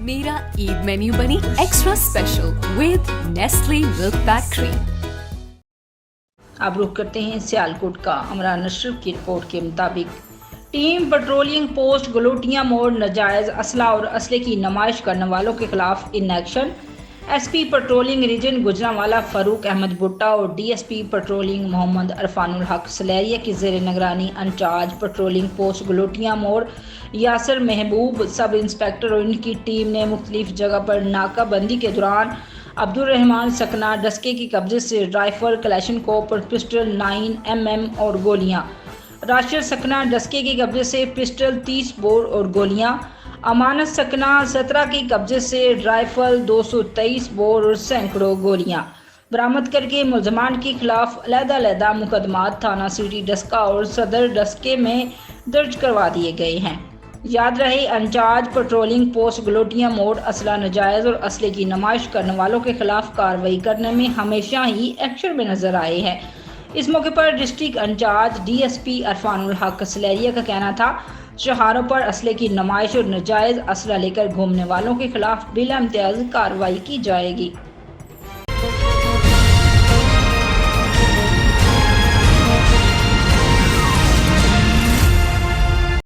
मेरा ईद मेन्यू बनी extra special with Nestle milk pack cream. अब रुख करते हैं सियालकोट का। अमरान अशरफ की रिपोर्ट के मुताबिक टीम पेट्रोलिंग पोस्ट गलोटियां मोड़ नजायज़ असला और असले की नुमाइश करने वालों के खिलाफ in action. SP patrolling region Gujranwala Farooq Ahmed Bhutta और डीएसपी पेट्रोलिंग मोहम्मद अरफानुल हक सलेरिया की ज़ेर निगरानी इंचार्ज पेट्रोलिंग पोस्ट गलोटियां मोड़ यासर महबूब सब इंस्पेक्टर और इनकी टीम ने मुख्तलिफ जगह पर नाकाबंदी के दौरान अब्दुल रहमान सकना डस्के के कब्जे से राइफल कलेशनकोप और पिस्टल 9mm और गोलियां, राशिद सकना डस्के के कब्जे से पिस्टल 30 बोर और गोलियां, अमानत सकना 17 के कब्जे से राइफल 223 बोर और सैकड़ों गोलियां बरामद करके मुलजमान के खिलाफ अलग-अलग मुकदमात थाना सिटी डस्का और सदर डस्के में दर्ज करवा दिए गए हैं। याद रहे, इंचार्ज पेट्रोलिंग पोस्ट गलोटियां मोड़ असला नजायज़ और असले की नुमाइश करने वालों के खिलाफ कार्रवाई करने में हमेशा ही एक्शन में नजर आए हैं। इस मौके पर डिस्ट्रिक्ट इंचार्ज डीएसपी अरफानुल हक सलेरिया का कहना था, शहारों पर असले की नुमाइश और नजायज़ असला लेकर घूमने वालों के खिलाफ बिला इम्तियाज़ कार्रवाई की जाएगी।